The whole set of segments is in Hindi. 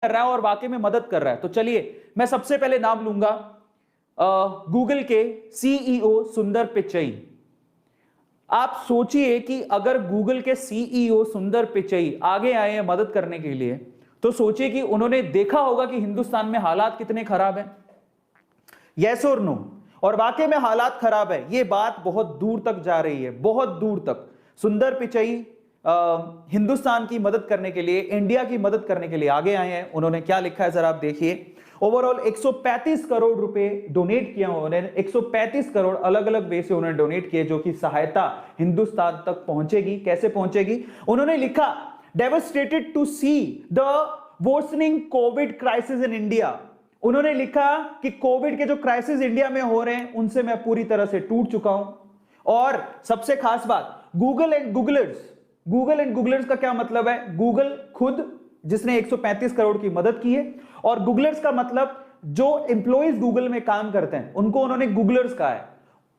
कर रहा है और वाकई में मदद कर रहा है। तो चलिए मैं सबसे पहले नाम लूंगा गूगल के सीईओ सुंदर पिचई। आप सोचिए कि अगर गूगल के सीईओ सुंदर पिचई आगे आए हैं मदद करने के लिए, तो सोचिए कि उन्होंने देखा होगा कि हिंदुस्तान में हालात कितने खराब हैं। यस और नो? और वाकई में हालात खराब है, यह बात बहुत दूर तक जा रही है, बहुत दूर तक। सुंदर पिचई हिंदुस्तान की मदद करने के लिए, इंडिया की मदद करने के लिए आगे आए हैं। उन्होंने क्या लिखा है जरा आप देखिए। ओवरऑल 135 करोड़ रुपए डोनेट किया उन्होंने, 135 करोड़ अलग अलग वे से उन्होंने डोनेट किए, जो कि सहायता हिंदुस्तान तक पहुंचेगी। कैसे पहुंचेगी? उन्होंने लिखा, devastated to see the worsening COVID crisis in India. उन्होंने लिखा कि कोविड के जो क्राइसिस इंडिया में हो रहे हैं उनसे मैं पूरी तरह से टूट चुका हूं। और सबसे खास बात, गूगल एंड गूगलर्स का क्या मतलब है? गूगल खुद जिसने 135 करोड़ की मदद की है, और गूगलर्स का मतलब जो एम्प्लॉइज गूगल में काम करते हैं उनको उन्होंने गूगलर्स कहा है।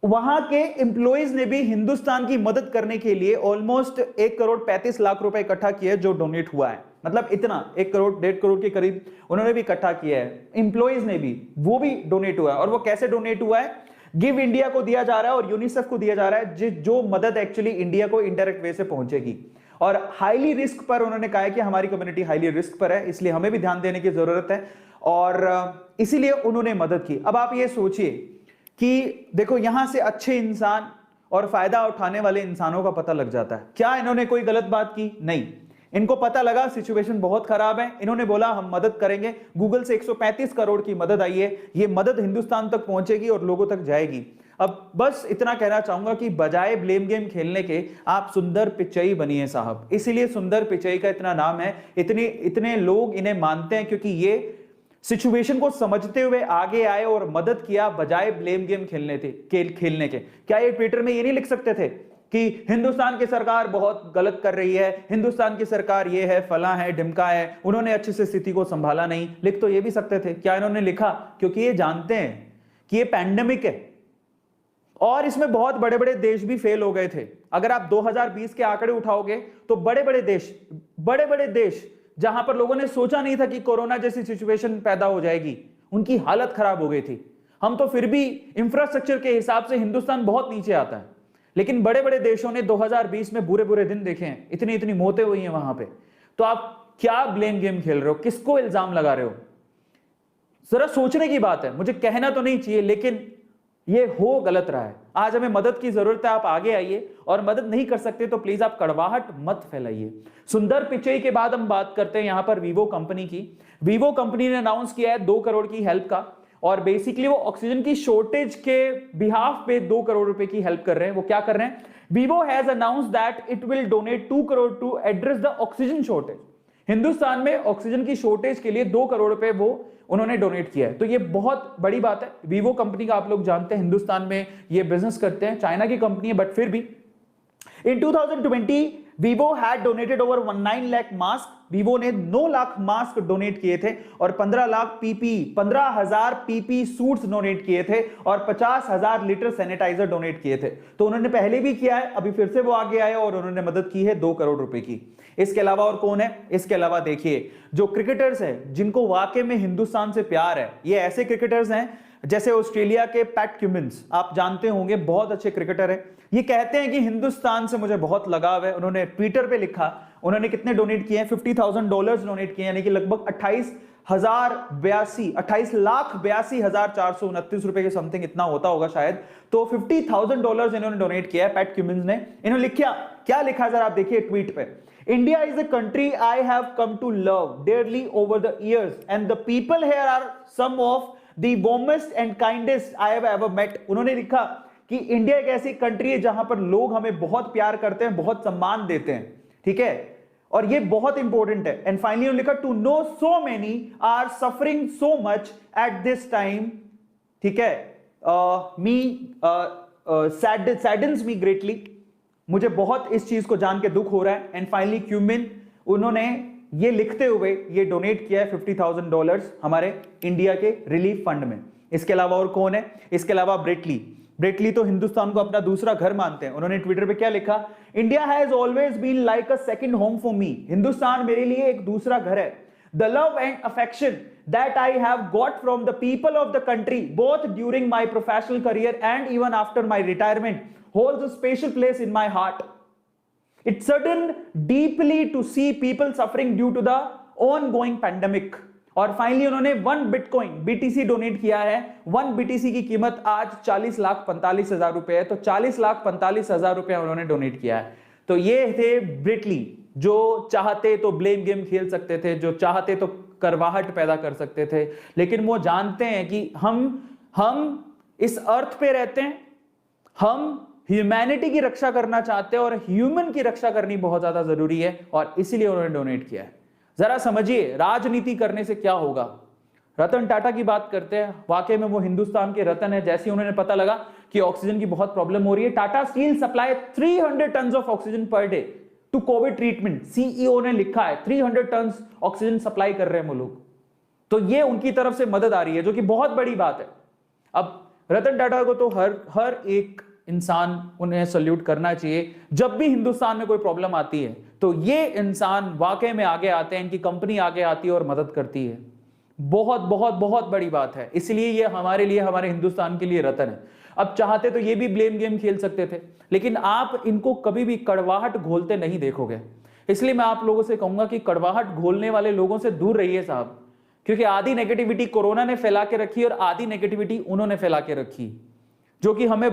वहां के एम्प्लॉइज ने भी हिंदुस्तान की मदद करने के लिए ऑलमोस्ट 1 करोड़ 35 लाख रुपए इकट्ठा किए, जो डोनेट हुआ है। मतलब इतना 1 करोड़ 1.5 करोड़ के करीब उन्होंने भी इकट्ठा किया है, एम्प्लॉइज ने भी, वो भी डोनेट हुआ है। और वो कैसे डोनेट हुआ है? गिव इंडिया को दिया जा रहा है और यूनिसेफ को दिया जा रहा है, जो मदद एक्चुअली इंडिया को इनडायरेक्ट वे से पहुंचेगी। और हाईली रिस्क पर उन्होंने कहा है कि हमारी कम्युनिटी हाईली रिस्क पर है, इसलिए हमें भी ध्यान देने की जरूरत है, और इसीलिए उन्होंने मदद की। अब आप ये सोचिए कि देखो, यहां से अच्छे इंसान और फायदा उठाने वाले इंसानों का पता लग जाता है। क्या इन्होंने कोई गलत बात की? नहीं, इनको पता लगा सिचुएशन बहुत खराब है, इन्होंने बोला हम मदद करेंगे। गूगल से 135 करोड़ की मदद आई है, ये मदद हिंदुस्तान तक पहुंचेगी और लोगों तक जाएगी। अब बस इतना कहना चाहूंगा कि बजाय ब्लेम गेम खेलने के आप सुंदर पिचई बनिए साहब। इसीलिए सुंदर पिचई का इतना नाम है, इतने लोग इन्हें मानते हैं, क्योंकि ये सिचुएशन को समझते हुए आगे आए और मदद किया बजाय ब्लेम गेम खेलने के। क्या ये ट्विटर में ये नहीं लिख सकते थे कि हिंदुस्तान की सरकार बहुत गलत कर रही है, हिंदुस्तान की सरकार ये है, फला है, ढिमका है, उन्होंने अच्छे से स्थिति को संभाला नहीं? लिख तो ये भी सकते थे। क्या इन्होंने लिखा? क्योंकि ये जानते हैं कि ये पैंडेमिक है और इसमें बहुत बड़े बड़े देश भी फेल हो गए थे। अगर आप 2020 के आंकड़े उठाओगे तो बड़े बड़े देश जहां पर लोगों ने सोचा नहीं था कि कोरोना जैसी सिचुएशन पैदा हो जाएगी, उनकी हालत खराब हो गई थी। हम तो फिर भी इंफ्रास्ट्रक्चर के हिसाब से हिंदुस्तान बहुत नीचे आता है, लेकिन बड़े बड़े देशों ने 2020 में बुरे बुरे दिन देखे हैं, इतनी मौतें हुई हैं वहां पे। तो आप क्या ब्लेम गेम खेल रहे हो? किसको इल्जाम लगा रहे हो? जरा सोचने की बात है। मुझे कहना तो नहीं चाहिए, लेकिन ये हो गलत रहा है। आज हमें मदद की जरूरत है, आप आगे आइए, और मदद नहीं कर सकते तो प्लीज आप कड़वाहट मत फैलाइए। सुंदर पिचई के बाद हम बात करते हैं यहां पर वीवो कंपनी की। वीवो कंपनी ने अनाउंस किया है 2 करोड़ की हेल्प का, और बेसिकली वो ऑक्सीजन की शॉर्टेज के बिहाफ पे 2 करोड़ रुपए की हेल्प कर रहे हैं। वो क्या कर रहे हैं? Vivo has announce that it will donate 2 crore to address the oxygen shortage. Hindustan में ऑक्सीजन की शॉर्टेज के लिए 2 करोड़ रुपए वो उन्होंने डोनेट किया है। तो ये बहुत बड़ी बात है। वीवो कंपनी का आप लोग जानते हैं हिंदुस्तान में ये बिजनेस करते हैं, चाइना की कंपनी है, बट फिर भी इन 2020 Vivo had donated over 19 lakh mask. Vivo ने 9 लाख मास्क डोनेट किए थे, और 15,000 पीपी सूट्स डोनेट किए थे, और 50,000 लीटर सैनिटाइजर डोनेट किए थे। तो उन्होंने पहले भी किया है, अभी फिर से वो आगे आए और उन्होंने मदद की है 2 करोड़ रुपए की। इसके अलावा और कौन है? इसके अलावा देखिए, जो क्रिकेटर्स हैं जिनको वाकई में हिंदुस्तान से प्यार है, ये ऐसे क्रिकेटर्स हैं जैसे ऑस्ट्रेलिया के पैट क्यूमिंस, आप जानते होंगे, बहुत अच्छे क्रिकेटर है। ये कहते हैं कि हिंदुस्तान से मुझे बहुत लगाव है। उन्होंने ट्विटर पे लिखा, उन्होंने कितने डोनेट किए हैं? $50,000 डोनेट किए, यानी कि लगभग 28,82,429 रुपए के समथिंग इतना होता होगा शायद। तो $50,000 इन्होंने डोनेट किया है पैट क्यूमिंस ने। इन्होंने लिखा, क्या लिखा जरा आप देखिए ट्वीट पे। India is a country I have come to love dearly over the years, and the people here are some of the warmest and kindest I have ever met. उन्होंने लिखा कि इंडिया एक ऐसी कंट्री है जहां पर लोग हमें बहुत प्यार करते हैं, बहुत सम्मान देते हैं, ठीक है, और ये बहुत इंपॉर्टेंट है। एंड फाइनली उन्होंने लिखा, to know so many are suffering so much at this time, ठीक है, मी सैडन्स मी ग्रेटली, मुझे बहुत इस चीज को जान के दुख हो रहा है। एंड फाइनली क्यूमिन, उन्होंने ये लिखते हुए ये डोनेट किया है $50,000 हमारे इंडिया के रिलीफ फंड में। इसके अलावा और कौन है? इसके अलावा ब्रेटली तो हिंदुस्तान को अपना दूसरा घर मानते हैं। उन्होंने ट्विटर पे क्या लिखा? India has always been like a second home for me. Hindustan मेरे लिए एक दूसरा घर है। The love and affection that I have got from the people of the country, both during my professional career and even after my retirement, holds a special place in my heart. It saddened deeply to see people suffering due to the ongoing pandemic. और फाइनली उन्होंने 1 बिटकॉइन BTC डोनेट किया है। 1 BTC की कीमत आज 40,45,000 रुपए है, तो 40,45,000 रुपए उन्होंने डोनेट किया है। तो ये थे ब्रिटली, जो चाहते तो ब्लेम गेम खेल सकते थे, जो चाहते तो करवाहट पैदा कर सकते थे, लेकिन वो जानते हैं कि हम इस अर्थ पे रहते हैं, हम ह्यूमैनिटी की रक्षा करना चाहते हैं और ह्यूमन की रक्षा करनी बहुत ज्यादा जरूरी है, और इसीलिए उन्होंने डोनेट किया है। जरा समझिए राजनीति करने से क्या होगा। रतन टाटा की बात करते हैं, वाकई में वो हिंदुस्तान के रतन है। जैसे उन्होंने पता लगा कि ऑक्सीजन की बहुत प्रॉब्लम हो रही है, Tata steel supply 300 tonne of oxygen per day to COVID treatment. CEO ने लिखा है 300 टन ऑक्सीजन सप्लाई कर रहे हैं वो लोग, तो ये उनकी तरफ से मदद आ रही है, जो कि बहुत बड़ी बात है। अब रतन टाटा को तो हर एक इंसान उन्हें सल्यूट करना चाहिए। जब भी हिंदुस्तान में कोई प्रॉब्लम आती है तो ये इंसान वाकई में आगे आते हैं, इनकी कंपनी आगे आती है और मदद करती है। बहुत बहुत बहुत बड़ी बात है, इसलिए ये हमारे लिए, हमारे हिंदुस्तान के लिए रतन है। अब चाहते तो ये भी ब्लेम गेम खेल सकते थे, लेकिन आप इनको कभी भी कड़वाहट घोलते नहीं देखोगे। इसलिए मैं आप लोगों से कहूंगा कि कड़वाहट घोलने वाले लोगों से दूर रहिए साहब, क्योंकि आधी नेगेटिविटी कोरोना ने फैला के रखी और आधी नेगेटिविटी उन्होंने फैला के रखी, जो कि हमें